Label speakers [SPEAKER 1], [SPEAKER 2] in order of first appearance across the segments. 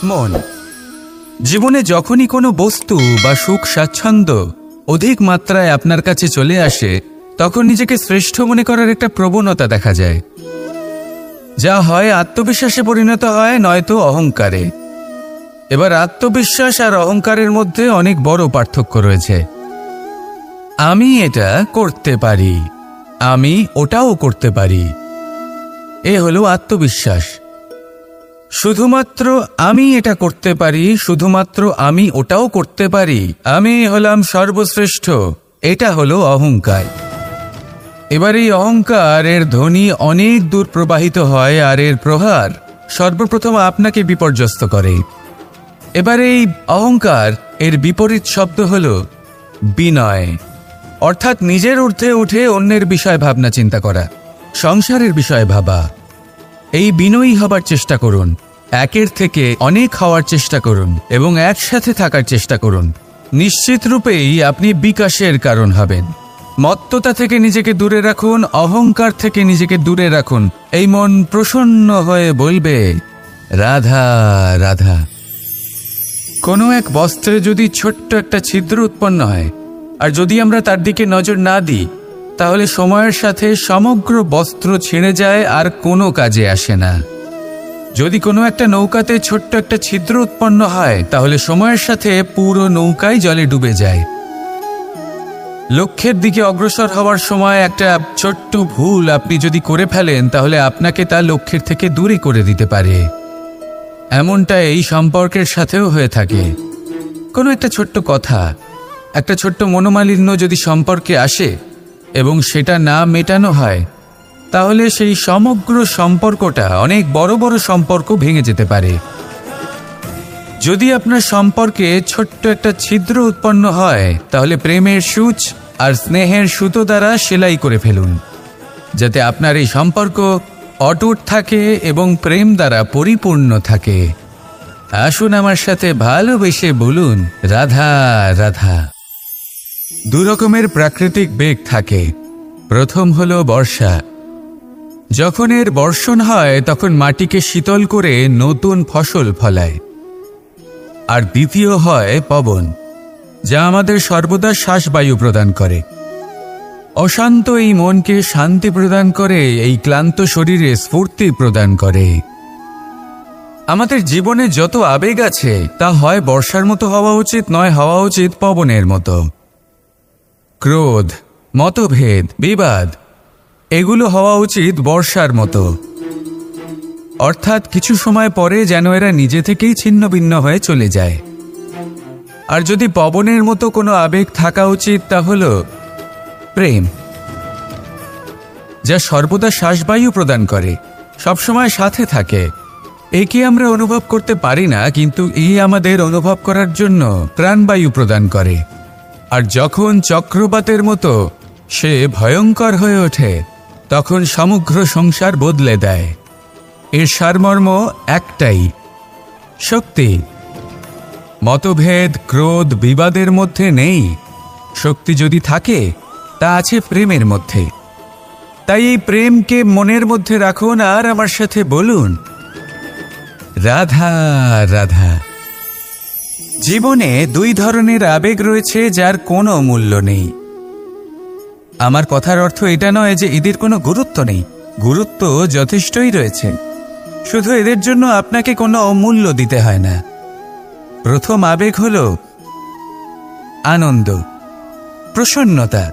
[SPEAKER 1] মন। জীবনে যখনই কোনো বস্তু বা সুখ স্বাচ্ছন্দ্য অধিক মাত্রায় আপনার কাছে চলে আসে, তখন নিজেকে শ্রেষ্ঠ মনে করার একটা প্রবণতা দেখা যায়, যা হয় আত্মবিশ্বাসে পরিণত হয়, নয়তো অহংকারে। এবার আত্মবিশ্বাস আর অহংকারের মধ্যে অনেক বড় পার্থক্য রয়েছে। আমি এটা করতে পারি, আমি ওটাও করতে পারি, এ হলো আত্মবিশ্বাস। শুধুমাত্র আমি এটা করতে পারি, শুধুমাত্র আমি ওটাও করতে পারি, আমি হলাম সর্বশ্রেষ্ঠ, এটা হলো অহংকার। এবার এই অহংকারের ধ্বনি অনেক দূর প্রবাহিত হয়, আর এর প্রহার সর্বপ্রথম আপনাকে বিপর্যস্ত করে। এবার এই অহংকার এর বিপরীত শব্দ হল বিনয়, অর্থাৎ নিজের ঊর্ধ্বে উঠে অন্যের বিষয় ভাবনা চিন্তা করা, সংসারের বিষয় ভাবা। এই বিনয়ী হবার চেষ্টা করুন, একের থেকে অনেক হওয়ার চেষ্টা করুন এবং একসাথে থাকার চেষ্টা করুন। নিশ্চিত রূপেই আপনি বিকাশের কারণ হবেন। মত্ততা থেকে নিজেকে দূরে রাখুন, অহংকার থেকে নিজেকে দূরে রাখুন। এই মন প্রসন্ন হয়ে বলবে, রাধা রাধা। কোনো এক বস্ত্রে যদি ছোট্ট একটা ছিদ্র উৎপন্ন হয়, আর যদি আমরা তার দিকে নজর না দিই, তাহলে সময়ের সাথে সমগ্র বস্ত্র ছিঁড়ে যায় আর কোনো কাজে আসে না। যদি কোনো একটা নৌকাতে ছোট্ট একটা ছিদ্র উৎপন্ন হয়, তাহলে সময়ের সাথে পুরো নৌকাই জলে ডুবে যায়। লক্ষ্যের দিকে অগ্রসর হওয়ার সময় একটা ছোট্ট ভুল আপনি যদি করে ফেলেন, তাহলে আপনাকে তা লক্ষ্যের থেকে দূরে করে দিতে পারে। এমনটা এই সম্পর্কের সাথেও হয়ে থাকে। কোনো একটা ছোট্ট কথা, একটা ছোট্ট মনোমালিন্য যদি সম্পর্কে আসে এবং সেটা না মেটানো হয়, তাহলে সেই সমগ্র সম্পর্কটা, অনেক বড় বড় সম্পর্ক ভেঙে যেতে পারে। যদি আপনার সম্পর্কে ছোট্ট একটা ছিদ্র উৎপন্ন হয়, তাহলে প্রেমের সূচ আর স্নেহের সুতো দ্বারা সেলাই করে ফেলুন, যাতে আপনার এই সম্পর্ক অটুট থাকে এবং প্রেম দ্বারা পরিপূর্ণ থাকে। আসুন আমার সাথে ভালোবেসে বলুন, রাধা রাধা। দু রকমের প্রাকৃতিক বেগ থাকে। প্রথম হলো বর্ষা। যখন এর বর্ষণ হয়, তখন মাটিকে শীতল করে নতুন ফসল ফলায়। আর দ্বিতীয় হয় পবন, যা আমাদের সর্বদা শ্বাসবায়ু প্রদান করে। অশান্ত এই মনকে শান্তি প্রদান করে, এই ক্লান্ত শরীরে স্ফূর্তি প্রদান করে। আমাদের জীবনে যত আবেগ আছে, তা হয় বর্ষার মতো হওয়া উচিত, নয় হওয়া উচিত পবনের মতো। ক্রোধ, মতভেদ, বিবাদ, এগুলো হওয়া উচিত বর্ষার মতো। অর্থাৎ কিছু সময় পরে যেন এরা নিজে থেকেই ছিন্ন ভিন্ন হয়ে চলে যায়। আর যদি পবনের মতো কোনো আবেগ থাকা উচিত, তা হল প্রেম, যা সর্বদা শ্বাসবায়ু প্রদান করে, সবসময় সাথে থাকে। একে আমরা অনুভব করতে পারি না, কিন্তু এই আমাদের অনুভব করার জন্য প্রাণবায়ু প্রদান করে। আর যখন চক্রবাতের মতো সে ভয়ঙ্কর হয়ে ওঠে, তখন সমগ্র সংসার বদলে দেয়। এর সারমর্ম একটাই, শক্তি। মতভেদ, ক্রোধ, বিবাদের মধ্যে নেই। শক্তি যদি থাকে, তা আছে প্রেমের মধ্যে। তাই এই প্রেমকে মনের মধ্যে রাখুন আর আমার সাথে বলুন, রাধা রাধা। জীবনে দুই ধরনের আবেগ রয়েছে, যার কোনো মূল্য নেই। আমার কথার অর্থ এটা নয় যে এদের কোনো গুরুত্ব নেই। গুরুত্ব যথেষ্টই রয়েছে, শুধু এদের জন্য আপনাকে কোনো অমূল্য দিতে হয় না। প্রথম আবেগ হল আনন্দ, প্রসন্নতা।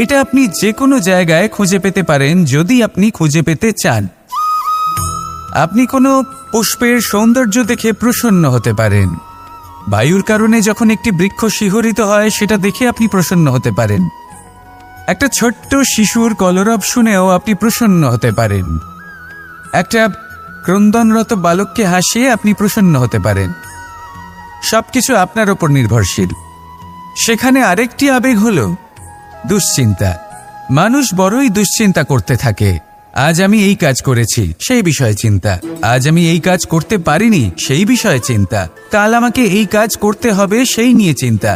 [SPEAKER 1] এটা আপনি যে কোনো জায়গায় খুঁজে পেতে পারেন, যদি আপনি খুঁজে পেতে চান। আপনি কোনো পুষ্পের সৌন্দর্য দেখে প্রসন্ন হতে পারেন। বায়ুর কারণে যখন একটি বৃক্ষ শিহরিত হয়, সেটা দেখে আপনি প্রসন্ন হতে পারেন। একটা ছোট্ট শিশুর কলরব শুনেও আপনি প্রসন্ন হতে পারেন। একটা ক্রন্দনরত বালককে হাসিয়ে আপনি প্রসন্ন হতে পারেন। সবকিছু আপনার ওপর নির্ভরশীল। সেখানে আরেকটি আবেগ হল দুশ্চিন্তা। মানুষ বড়ই দুশ্চিন্তা করতে থাকে। আজ আমি এই কাজ করেছি, সেই বিষয়ে চিন্তা। আজ আমি এই কাজ করতে পারিনি, সেই বিষয়ে চিন্তা। কাল আমাকে এই কাজ করতে হবে, সেই নিয়ে চিন্তা।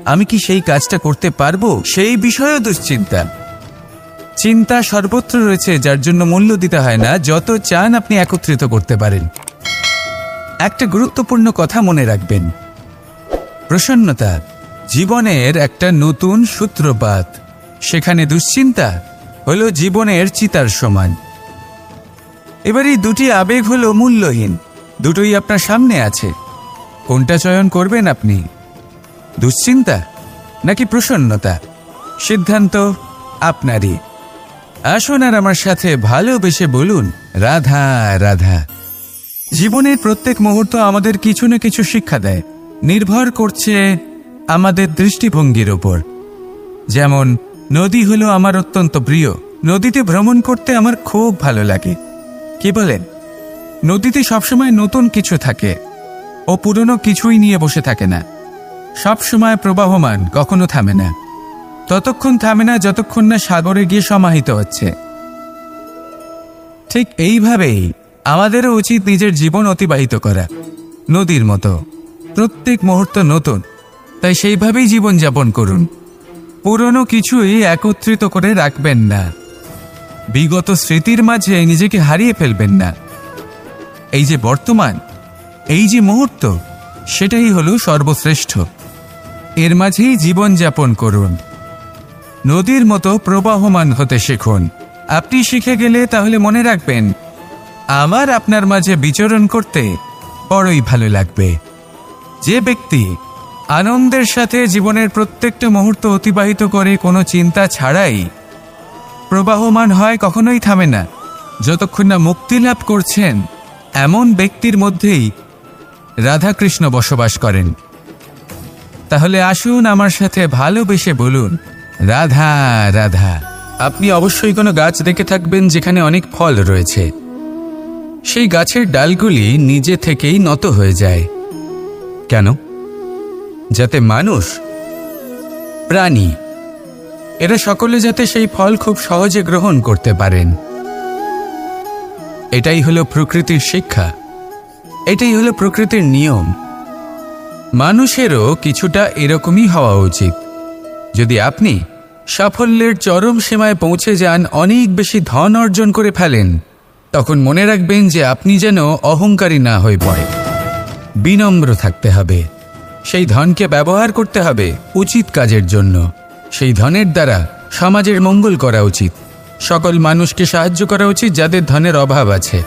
[SPEAKER 1] আমি কি সেই কাজটা করতে পারবো, সেই বিষয়েও দুশ্চিন্তা। চিন্তা সর্বত্র রয়েছে, যার জন্য মূল্য দিতে হয় না। যত চান আপনি একত্রিত করতে পারেন। একটা গুরুত্বপূর্ণ কথা মনে রাখবেন, প্রসন্নতা জীবনের একটা নতুন সূত্রপাত। সেখানে দুশ্চিন্তা হলো জীবনের চিতার সমান। এবার এই দুটি আবেগ হলো মূল্যহীন, দুটোই আপনার সামনে আছে। কোনটা চয়ন করবেন আপনি, দুশ্চিন্তা নাকি প্রসন্নতা? সিদ্ধান্ত আপনারই। আসুন আর আমার সাথে ভালোবেসে বলুন, রাধা রাধা। জীবনের প্রত্যেক মুহূর্ত আমাদের কিছু না কিছু শিক্ষা দেয়, নির্ভর করছে আমাদের দৃষ্টিভঙ্গির ওপর। যেমন নদী হলো আমার অত্যন্ত প্রিয়, নদীতে ভ্রমণ করতে আমার খুব ভালো লাগে। কি বলেন? নদীতে সবসময় নতুন কিছু থাকে, ও পুরনো কিছুই নিয়ে বসে থাকে না। সবসময় প্রবাহমান, কখনো থামে না। ততক্ষণ থামে না যতক্ষণ না সাগরে গিয়ে সমাহিত হচ্ছে। ঠিক এইভাবেই আমাদেরও উচিত নিজের জীবন অতিবাহিত করা, নদীর মতো। প্রত্যেক মুহূর্ত নতুন, তাই সেইভাবেই জীবনযাপন করুন। পুরনো কিছুই একত্রিত করে রাখবেন না, বিগত স্মৃতির মাঝে নিজেকে হারিয়ে ফেলবেন না। এই যে বর্তমান, এই যে মুহূর্ত, সেটাই হলো সর্বশ্রেষ্ঠ। এর মাঝেই জীবনযাপন করুন, নদীর মতো প্রবাহমান হতে শিখুন। আপনি শিখে গেলে তাহলে মনে রাখবেন, আমার আপনার মাঝে বিচরণ করতে বড়ই ভালো লাগবে। যে ব্যক্তি আনন্দের সাথে জীবনের প্রত্যেকটা মুহূর্ত অতিবাহিত করে কোনো চিন্তা ছাড়াই প্রবাহমান হয়, কখনোই থামে না যতক্ষণ না মুক্তি লাভ করছেন, এমন ব্যক্তির মধ্যেই রাধাকৃষ্ণ বসবাস করেন। তাহলে আসুন আমার সাথে ভালোবেসে বলুন, রাধা রাধা। আপনি অবশ্যই কোনো গাছ দেখে থাকবেন যেখানে অনেক ফল রয়েছে। সেই গাছের ডালগুলি নিজে থেকেই নত হয়ে যায়। কেন? যাতে মানুষ, প্রাণী, এরা সকলে যাতে সেই ফল খুব সহজে গ্রহণ করতে পারেন। এটাই হলো প্রকৃতির শিক্ষা, এটাই হলো প্রকৃতির নিয়ম। মানুষেরও কিছুটা এরকমই হওয়া উচিত। যদি আপনি সাফল্যের চরম সীমায় পৌঁছে যান, অনেক বেশি ধন অর্জন করে ফেলেন, তখন মনে রাখবেন যে আপনি যেন অহংকারী না হয়ে পড়ে। বিনম্র থাকতে হবে। সেই ধনকে ব্যবহার করতে হবে উচিত কাজের জন্য। সেই ধনের দ্বারা সমাজের মঙ্গল করা উচিত। সকল মানুষকে সাহায্য করা উচিত যাদের ধনের অভাব আছে।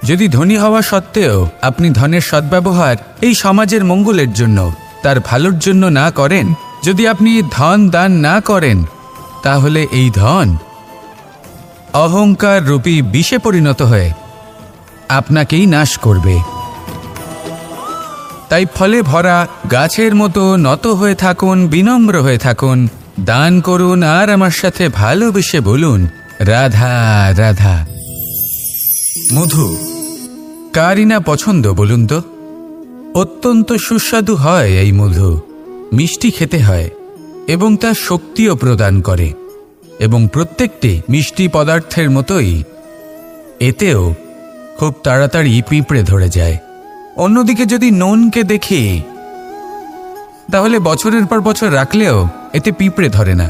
[SPEAKER 1] যদি ধনী হওয়া সত্ত্বেও আপনি ধনের সদ্ব্যবহার এই সমাজের মঙ্গলের জন্য, তার ভালোর জন্য না করেন, যদি আপনি ধন দান না করেন, তাহলে এই ধন অহংকার রূপী বিষে পরিণত হয়ে আপনাকেই নাশ করবে। তাই ফলে ভরা গাছের মতো নত হয়ে থাকুন, বিনম্র হয়ে থাকুন, দান করুন, আর আমার সাথে ভালোবেসে বলুন, রাধা রাধা। মধু কারই না পছন্দ বলুন তো? অত্যন্ত সুস্বাদু হয় এই মধু, মিষ্টি খেতে হয় এবং তা শক্তিও প্রদান করে। এবং প্রত্যেকটি মিষ্টি পদার্থের মতোই এতেও খুব তাড়াতাড়ি পিঁপড়ে ধরে যায়। অন্যদিকে যদি নুনকে দেখি, তাহলে বছরের পর বছর রাখলেও এতে পিঁপড়ে ধরে না।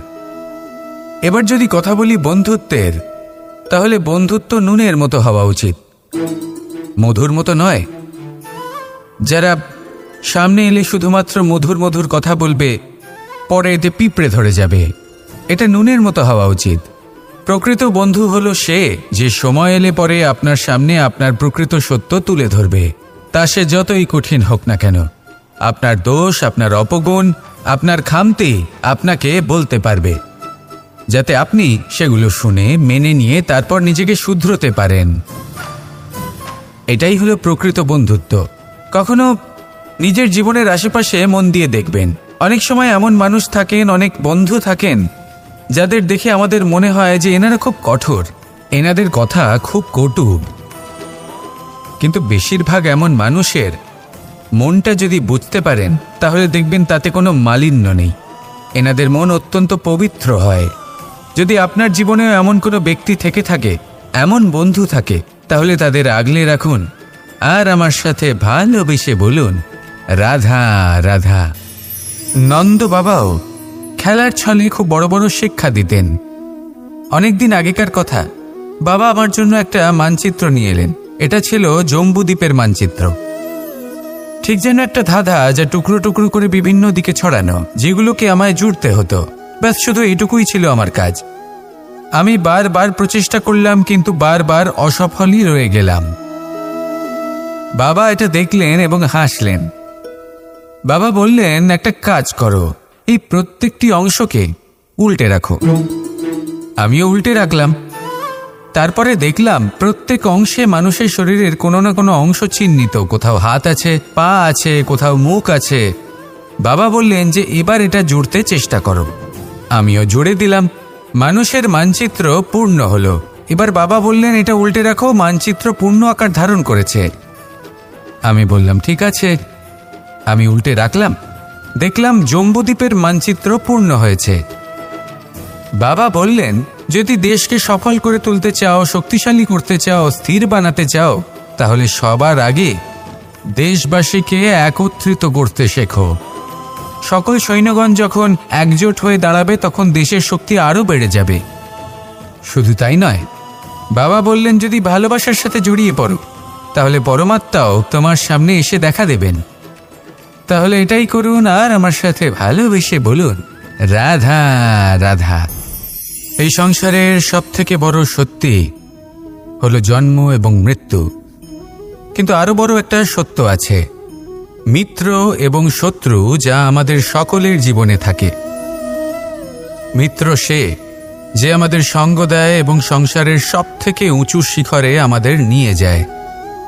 [SPEAKER 1] এবার যদি কথা বলি বন্ধুত্বের, তাহলে বন্ধুত্ব নুনের মতো হওয়া উচিত, মধুর মতো নয়। যারা সামনে এলে শুধুমাত্র মধুর মধুর কথা বলবে, পরে এতে পিঁপড়ে ধরে যাবে। এটা নুনের মতো হওয়া উচিত। প্রকৃত বন্ধু হলো সে যে সময় এলে পরে আপনার সামনে আপনার প্রকৃত সত্য তুলে ধরবে, তা সে যতই কঠিন হোক না কেন। আপনার দোষ, আপনার অপগুণ, আপনার খামতি আপনাকে বলতে পারবে, যাতে আপনি সেগুলো শুনে মেনে নিয়ে তারপর নিজেকে শুধরোতে পারেন। এটাই হলো প্রকৃত বন্ধুত্ব। কখনো নিজের জীবনের আশেপাশে মন দিয়ে দেখবেন, অনেক সময় এমন মানুষ থাকেন, অনেক বন্ধু থাকেন, যাদের দেখে আমাদের মনে হয় যে এনারা খুব কঠোর, এনাদের কথা খুব কটু। কিন্তু বেশিরভাগ এমন মানুষের মনটা যদি বুঝতে পারেন, তাহলে দেখবেন তাতে কোনো মালিন্য নেই। এনাদের মন অত্যন্ত পবিত্র হয়। যদি আপনার জীবনেও এমন কোনো ব্যক্তি থেকে থাকে, এমন বন্ধু থাকে, তাহলে তাদের আগলে রাখুন আর আমার সাথে ভালোবেসে বলুন, রাধা রাধা। নন্দ বাবাও খেলার ছলে খুব বড় বড় শিক্ষা দিতেন। অনেকদিন আগেকার কথা, বাবা আমার জন্য একটা মানচিত্র নিয়ে এলেন। এটা ছিল জম্বুদ্বীপের মানচিত্র, ঠিক যেন একটা ধাঁধা, যা টুকরো টুকরো করে বিভিন্ন দিকে ছড়ানো, যেগুলোকে আমায় জুড়তে হতো। ব্যাস শুধু এটুকুই ছিল আমার কাজ। আমি বারবার প্রচেষ্টা করলাম, কিন্তু বারবার অসফলই রয়ে গেলাম। বাবা এটা দেখলেন এবং হাসলেন। বাবা বললেন, একটা কাজ করো, এই প্রত্যেকটি অংশকে উল্টে রাখো। আমিও উল্টে রাখলাম। তারপরে দেখলাম প্রত্যেক অংশে মানুষের শরীরের কোনো না কোনো অংশ চিহ্নিত। কোথাও হাত আছে, পা আছে, কোথাও মুখ আছে। বাবা বললেন যে এবার এটা জুড়তে চেষ্টা করো। আমিও জুড়ে দিলাম। মানুষের মানচিত্র পূর্ণ হলো। এবার বাবা বললেন, এটা উল্টে রাখো, মানচিত্র পূর্ণ আকার ধারণ করেছে। আমি বললাম, ঠিক আছে। আমি উল্টে রাখলাম। দেখলাম জম্বুদ্বীপের মানচিত্র পূর্ণ হয়েছে। বাবা বললেন, যদি দেশকে সফল করে তুলতে চাও, শক্তিশালী করতে চাও, স্থির বানাতে চাও, তাহলে সবার আগে দেশবাসীকে একত্রিত করতে শেখো। সকল সৈন্যগণ যখন একজোট হয়ে দাঁড়াবে, তখন দেশের শক্তি আরও বেড়ে যাবে। শুধু তাই নয়, বাবা বললেন, যদি ভালোবাসার সাথে জড়িয়ে পড়ো, তাহলে পরমাত্মাও তোমার সামনে এসে দেখা দেবেন। তাহলে এটাই করুন, আর আমার সাথে ভালোবেসে বলুন, রাধা রাধা। এই সংসারের সব থেকে বড় সত্যি হলো জন্ম এবং মৃত্যু। কিন্তু আরো বড় একটা সত্য আছে, মিত্র এবং শত্রু, যা আমাদের সকলের জীবনে থাকে। মিত্র সে যে আমাদের সঙ্গ দেয় এবং সংসারের সব থেকে উঁচু শিখরে আমাদের নিয়ে যায়,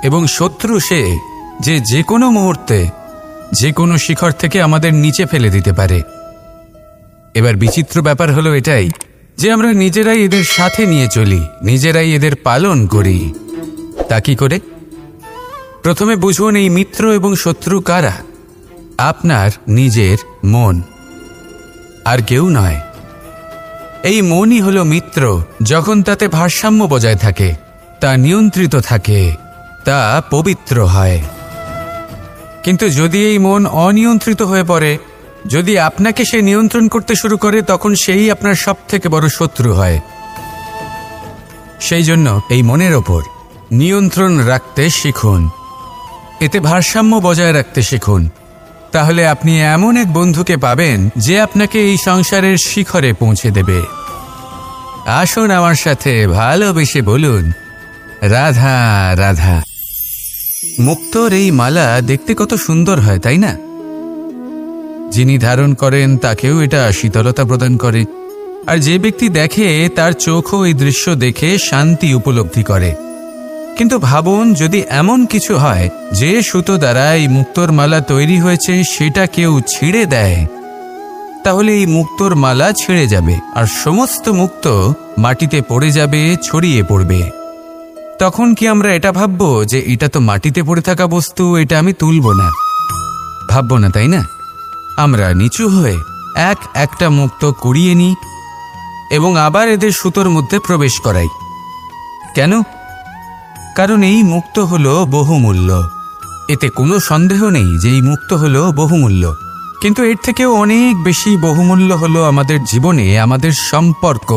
[SPEAKER 1] এবং শত্রু সে যে যে কোনো মুহূর্তে যে কোনো শিখর থেকে আমাদের নিচে ফেলে দিতে পারে। এবার বিচিত্র ব্যাপার হলো এটাই যে আমরা নিজেরাই এদের সাথে নিয়ে চলি, নিজেরাই এদের পালন করি। তা কি করে? প্রথমে বুঝুন, এই মিত্র এবং শত্রু কারা? আপনার নিজের মন, আর কেউ নয়। এই মনই হলো মিত্র, যখন তাতে ভারসাম্য বজায় থাকে, তা নিয়ন্ত্রিত থাকে, তা পবিত্র হয়। কিন্তু যদি এই মন অনিয়ন্ত্রিত হয়ে পড়ে, যদি আপনাকে সে নিয়ন্ত্রণ করতে শুরু করে, তখন সেই আপনার সব থেকে বড় শত্রু হয়। সেই জন্য এই মনের ওপর নিয়ন্ত্রণ রাখতে শিখুন, এতে ভারসাম্য বজায় রাখতে শিখুন। তাহলে আপনি এমন এক বন্ধুকে পাবেন যে আপনাকে এই সংসারের শিখরে পৌঁছে দেবে। আসুন আমার সাথে ভালোবেসে বলুন, রাধা রাধা। মুক্তোর এই মালা দেখতে কত সুন্দর হয়, তাই না? যিনি ধারণ করেন তাকেও এটা শীতলতা প্রদান করে, আর যে ব্যক্তি দেখে তার চোখও এই দৃশ্য দেখে শান্তি উপলব্ধি করে। কিন্তু ভাবুন, যদি এমন কিছু হয় যে সুতো দ্বারা এই মুক্তোর মালা তৈরি হয়েছে সেটা কেউ ছিঁড়ে দেয়, তাহলে এই মুক্তোর মালা ছিঁড়ে যাবে আর সমস্ত মুক্তো মাটিতে পড়ে যাবে, ছড়িয়ে পড়বে। তখন কি আমরা এটা ভাববো যে এটা তো মাটিতে পড়ে থাকা বস্তু, এটা আমি তুলব না? ভাববো না, তাই না? আমরা নিচু হয়ে একটা মুক্তো কুড়িয়ে নিই এবং আবার এদের সুতোর মধ্যে প্রবেশ করাই। কেন? কারণ এই মুক্তো হলো বহুমূল্য। এতে কোনো সন্দেহ নেই যে এই মুক্তো হলো বহুমূল্য। কিন্তু এর থেকেও অনেক বেশি বহুমূল্য হলো আমাদের জীবনে আমাদের সম্পর্ক,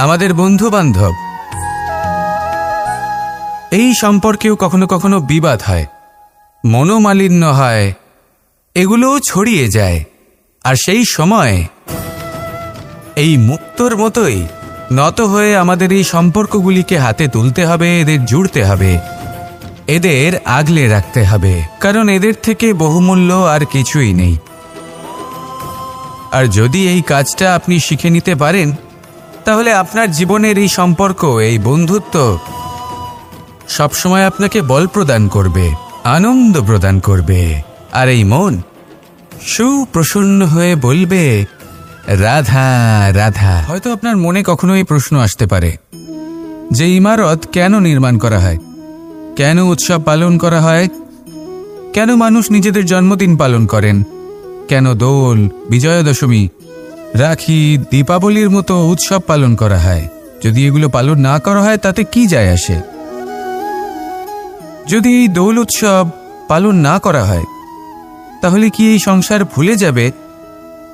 [SPEAKER 1] আমাদের বন্ধু বান্ধব। এই সম্পর্কেও কখনো কখনো বিবাদ হয়, মনোমালিন্য হয়, এগুলোও ছড়িয়ে যায়। আর সেই সময় এই মুক্তোর মতোই নত হয়ে আমাদের এই সম্পর্কগুলিকে হাতে তুলতে হবে, এদের জুড়তে হবে, এদের আগলে রাখতে হবে, কারণ এদের থেকে বহুমূল্য আর কিছুই নেই। আর যদি এই কাজটা আপনি শিখে নিতে পারেন, তাহলে আপনার জীবনের এই সম্পর্ক, এই বন্ধুত্ব সবসময় আপনাকে বল প্রদান করবে, আনন্দ প্রদান করবে। আর এই মন সুপ্রসন্ন হয়ে বলবে, রাধা রাধা। হয়তো আপনার মনে কখনো এই প্রশ্ন আসতে পারে যে ইমারত কেন নির্মাণ করা হয়, কেন উৎসব পালন করা হয়, কেন মানুষ নিজেদের জন্মদিন পালন করেন, কেন দোল, বিজয়া দশমী, রাখি, দীপাবলির মতো উৎসব পালন করা হয়? যদি এগুলো পালন না করা হয় তাতে কি যায় আসে? যদি এই দোল উৎসব পালন না করা হয়, তাহলে কি এই সংসার ভুলে যাবে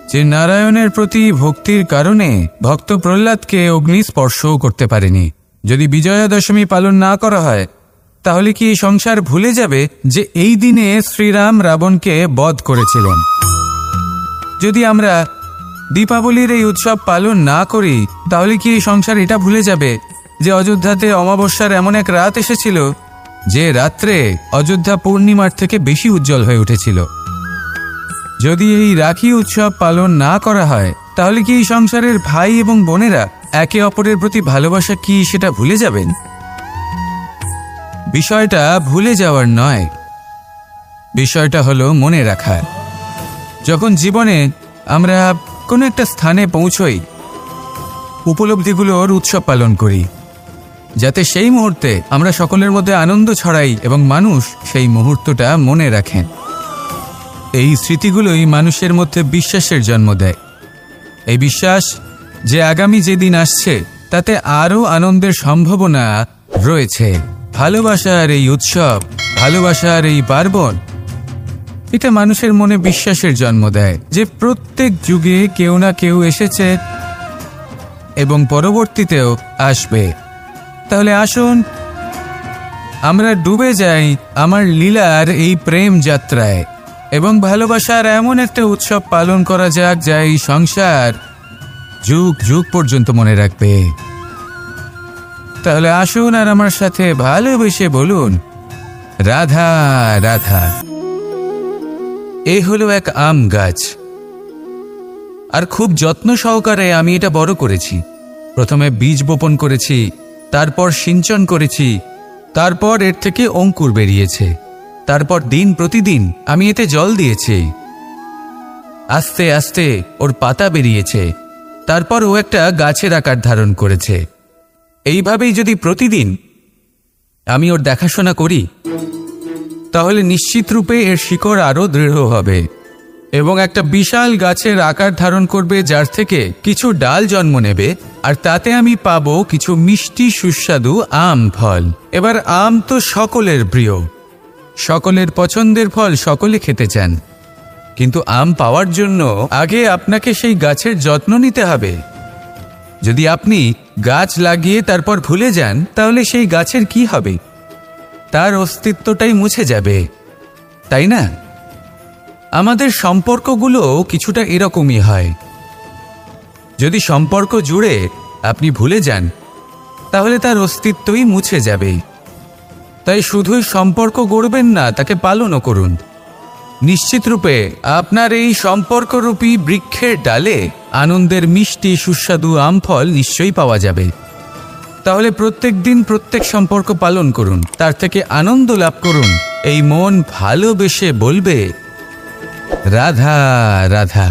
[SPEAKER 1] যে নারায়ণের প্রতি ভক্তির কারণে ভক্ত প্রহ্লাদকে অগ্নি স্পর্শও করতে পারেনি। যদি বিজয়া দশমী পালন না করা হয় তাহলে কি এই সংসার ভুলে যাবে যে এই দিনে শ্রীরাম রাবণকে বধ করেছিলেন? যদি আমরা দীপাবলির এই উৎসব পালন না করি তাহলে কি এই সংসার এটা ভুলে যাবে যে অযোধ্যাতে অমাবস্যার এমন এক রাত এসেছিল যে রাত্রে অযোধ্যা পূর্ণিমার থেকে বেশি উজ্জ্বল হয়ে উঠেছিল? যদি এই রাখি উৎসব পালন না করা হয় তাহলে কি এই সংসারের ভাই এবং বোনেরা একে অপরের প্রতি ভালোবাসা কি সেটা ভুলে যাবেন? বিষয়টা ভুলে যাওয়ার নয়, বিষয়টা হলো মনে রাখার। যখন জীবনে আমরা কোনো একটা স্থানে পৌঁছই, উপলব্ধিগুলোর উৎসব পালন করি, যাতে সেই মুহূর্তে আমরা সকলের মধ্যে আনন্দ ছড়াই এবং মানুষ সেই মুহূর্তটা মনে রাখেন। এই স্মৃতিগুলোই মানুষের মধ্যে বিশ্বাসের জন্ম দেয়। এই বিশ্বাস যে আগামী যেদিন আসছে তাতে আরও আনন্দের সম্ভাবনা রয়েছে। ভালোবাসার এই উৎসব, ভালোবাসার এই পার্বণ, এটা মানুষের মনে বিশ্বাসের জন্ম দেয় যে প্রত্যেক যুগে কেউ না কেউ এসেছে এবং পরবর্তীতেও আসবে। তাহলে আসুন আমরা ডুবে যাই আমার লীলার এই প্রেম যাত্রায় এবং ভালোবাসার এমন একটা উৎসব পালন করা যাক যা এই সংসার যুগ যুগ পর্যন্ত মনে রাখবে। তাহলে আসুন আর আমার সাথে ভালোবেসে বলুন, রাধা রাধা। এই হলো এক আম গাছ, আর খুব যত্ন সহকারে আমি এটা বড় করেছি। প্রথমে বীজ বপন করেছি, তারপর সিঞ্চন করেছি, তারপর এর থেকে অঙ্কুর বেরিয়েছে, তারপর দিন প্রতিদিন আমি এতে জল দিয়েছি। আস্তে আস্তে ওর পাতা বেরিয়েছে, তারপর ও একটা গাছের আকার ধারণ করেছে। এইভাবেই যদি প্রতিদিন আমি ওর দেখাশোনা করি তাহলে নিশ্চিত রূপে এর শিকড় আরও দৃঢ় হবে এবং একটা বিশাল গাছের আকার ধারণ করবে, যার থেকে কিছু ডাল জন্ম নেবে, আর তাতে আমি পাবো কিছু মিষ্টি সুস্বাদু আম ফল। এবার আম তো সকলের প্রিয়, সকলের পছন্দের ফল, সকলে খেতে চান, কিন্তু আম পাওয়ার জন্য আগে আপনাকে সেই গাছের যত্ন নিতে হবে। যদি আপনি গাছ লাগিয়ে তারপর ভুলে যান তাহলে সেই গাছের কি হবে? তার অস্তিত্বটাই মুছে যাবে, তাই না? আমাদের সম্পর্কগুলো কিছুটা এরকমই হয়। যদি সম্পর্ক জুড়ে আপনি ভুলে যান তাহলে তার অস্তিত্বই মুছে যাবে। তাই শুধুই সম্পর্ক গড়বেন না, তাকে পালনও করুন। নিশ্চিত রূপে আপনার এই সম্পর্করূপী বৃক্ষের ডালে আনন্দের মিষ্টি সুস্বাদু আমফল নিশ্চয়ই পাওয়া যাবে। তাহলে প্রত্যেক দিন প্রত্যেক সম্পর্ক পালন করুন, তার থেকে আনন্দ লাভ করুন। এই মন ভালোবেসে বলবে, রাধা রাধা।